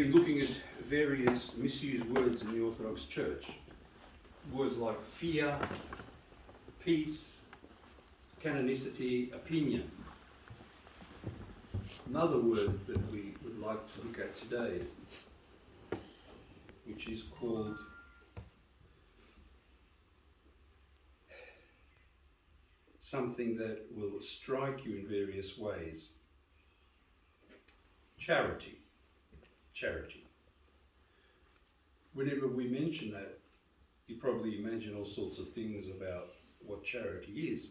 been looking at various misused words in the Orthodox Church. Words like fear, peace, canonicity, opinion. Another word that we would like to look at today, which is called something that will strike you in various ways. Charity. Charity. Whenever we mention that, you probably imagine all sorts of things about what charity is.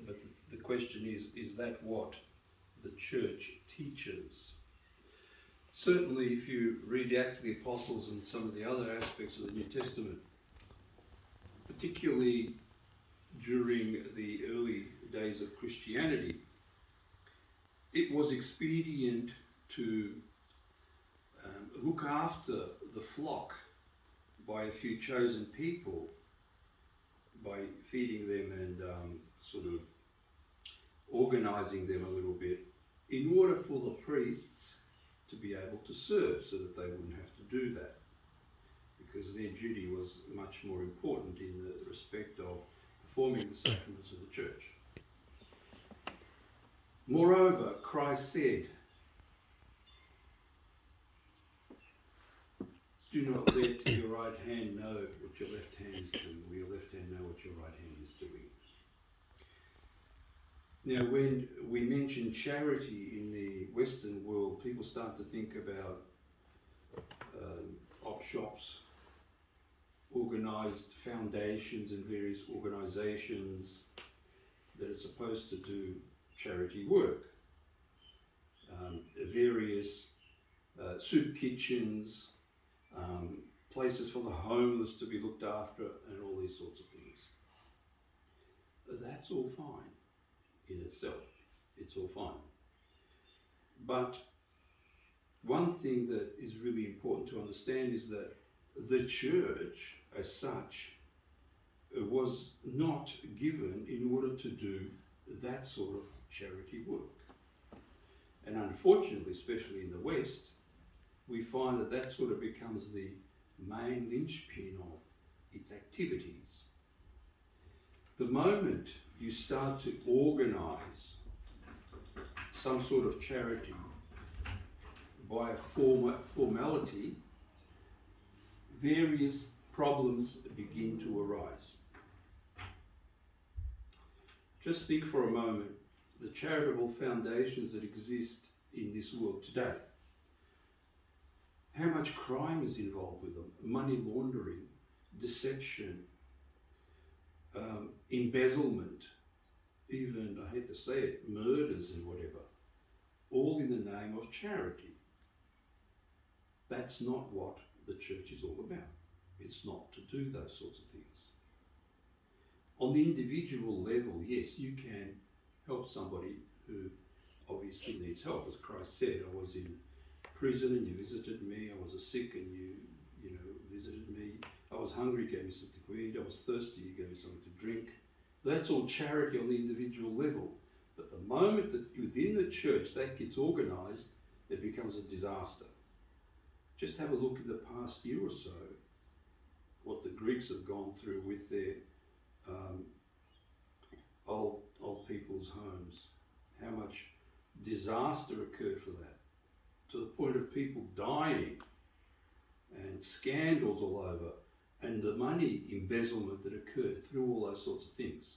But the question is that what the church teaches? Certainly, if you read the Acts of the Apostles and some of the other aspects of the New Testament, particularly during the early days of Christianity, it was expedient to look after the flock by a few chosen people, by feeding them and sort of organising them a little bit, in order for the priests to be able to serve, so that they wouldn't have to do that, because their duty was much more important in the respect of performing the sacraments of the church. Moreover, Christ said, "Do not let your right hand know what your left hand is doing, or your left hand know what your right hand is doing." Now, when we mention charity in the Western world, people start to think about op shops, organised foundations and various organisations that are supposed to do charity work. Various soup kitchens, places for the homeless to be looked after, and all these sorts of things. That's all fine in itself. It's all fine. But one thing that is really important to understand is that the church, as such, was not given in order to do that sort of charity work. And unfortunately, especially in the West, we find that that sort of becomes the main linchpin of its activities. The moment you start to organise some sort of charity by a formality, various problems begin to arise. Just think for a moment the charitable foundations that exist in this world today. How much crime is involved with them? Money laundering, deception, embezzlement, even, I hate to say it, murders and whatever, all in the name of charity. That's not what the church is all about. It's not to do those sorts of things. On the individual level, yes, you can help somebody who obviously needs help. As Christ said, I was in prison and you visited me. I was sick and you visited me. I was hungry, you gave me something to eat. I was thirsty, you gave me something to drink. That's all charity on the individual level. But the moment that within the church that gets organised, it becomes a disaster. Just have a look in the past year or so, what the Greeks have gone through with their old people's homes. How much disaster occurred for that, to the point of people dying and scandals all over, and the money embezzlement that occurred through all those sorts of things.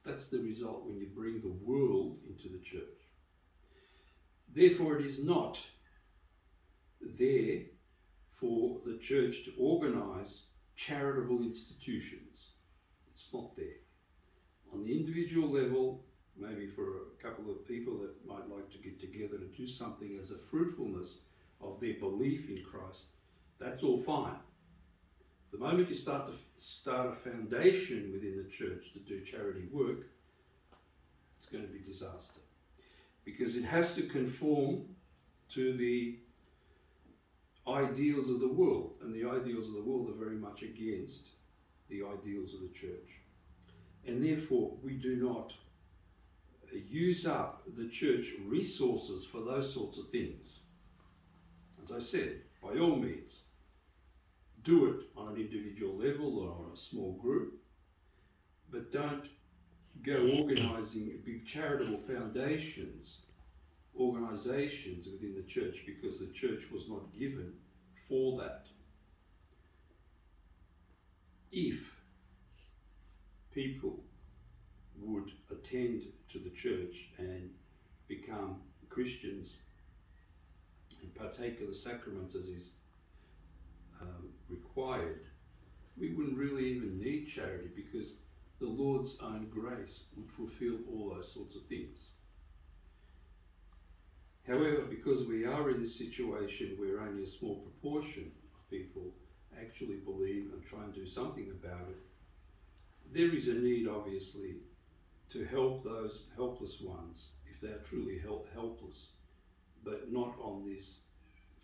That's the result when you bring the world into the church. Therefore, it is not there for the church to organise charitable institutions. It's not there. On the individual level, maybe for a couple of people that might like to get together to do something as a fruitfulness of their belief in Christ, that's all fine. The moment you start a foundation within the church to do charity work, it's going to be disaster. Because it has to conform to the ideals of the world, and the ideals of the world are very much against the ideals of the church. And therefore, we do not use up the church resources for those sorts of things. as I said, by all means, do it on an individual level or on a small group, but don't go organising big charitable organisations within the church, because the church was not given for that. If people would attend to the church and become Christians and partake of the sacraments as is required, we wouldn't really even need charity, because the Lord's own grace would fulfill all those sorts of things. However, because we are in this situation where only a small proportion of people actually believe and try and do something about it, there is a need, obviously, to help those helpless ones if they are truly helpless, but not on this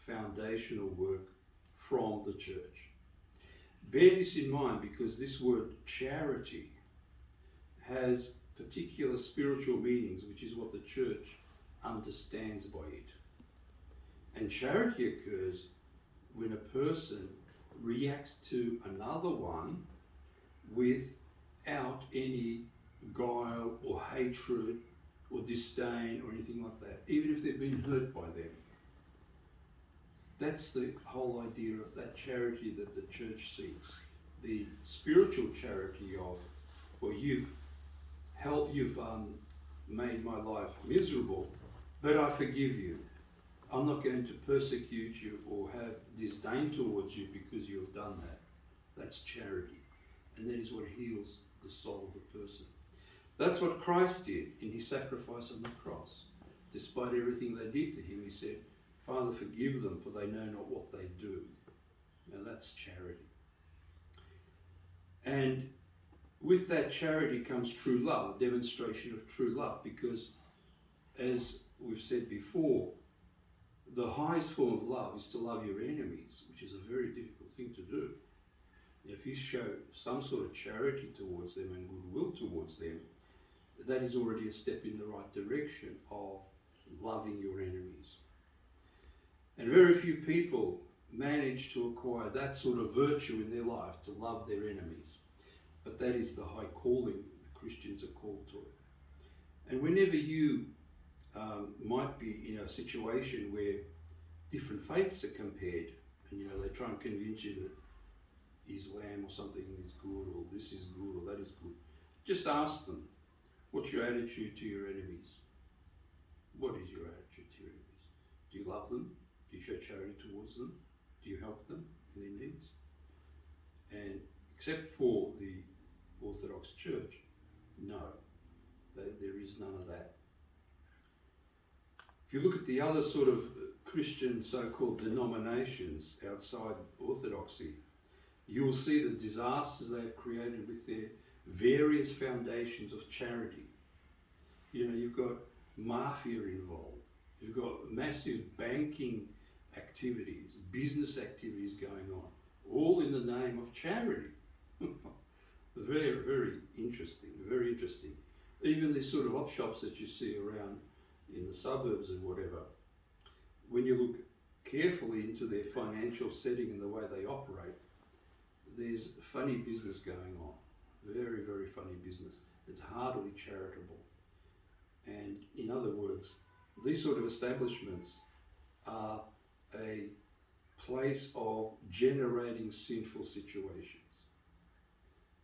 foundational work from the church. Bear this in mind, because this word charity has particular spiritual meanings, which is what the church understands by it. And charity occurs when a person reacts to another one without any guile or hatred or disdain or anything like that, even if they've been hurt by them. That's the whole idea of that charity that the church seeks. The spiritual charity of, well, you've made my life miserable, but I forgive you. I'm not going to persecute you or have disdain towards you because you have done that. That's charity. And that is what heals the soul of the person. That's what Christ did in his sacrifice on the cross. Despite everything they did to him, he said, Father, forgive them, for they know not what they do. Now that's charity. And with that charity comes true love, a demonstration of true love, because as we've said before, the highest form of love is to love your enemies, which is a very difficult thing to do. If you show some sort of charity towards them and goodwill towards them, that is already a step in the right direction of loving your enemies. And very few people manage to acquire that sort of virtue in their life, to love their enemies. But that is the high calling the Christians are called to it. And whenever you might be in a situation where different faiths are compared, and they try and convince you that Islam or something is good, or this is good, or that is good, just ask them, what's your attitude to your enemies? What is your attitude to your enemies? Do you love them? Do you show charity towards them? Do you help them in their needs? And except for the Orthodox Church, no, there is none of that. If you look at the other sort of Christian so-called denominations outside Orthodoxy, you will see the disasters they have created with their various foundations of charity. You've got mafia involved, you've got massive banking activities, business activities going on, all in the name of charity. Very, very interesting, very interesting. Even these sort of op shops that you see around in the suburbs and whatever, when you look carefully into their financial setting and the way they operate, there's funny business going on. Very, very funny business. It's hardly charitable. And in other words, these sort of establishments are a place of generating sinful situations.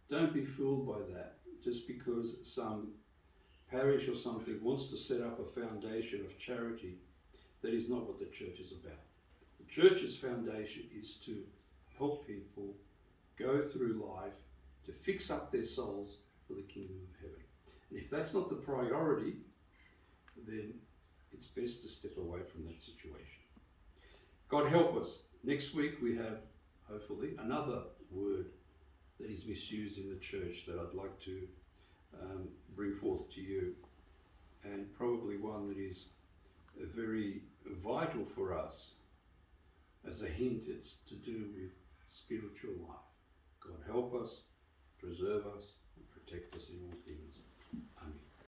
Don't be fooled by that. Just because some parish or something wants to set up a foundation of charity, that is not what the church is about. The church's foundation is to help people go through life, to fix up their souls for the kingdom of heaven. And if that's not the priority, then it's best to step away from that situation. God help us. Next week we have, hopefully, another word that is misused in the church that I'd like to bring forth to you, and probably one that is very vital for us. As a hint, it's to do with spiritual life. God help us, preserve us, and protect us in all things. Amen.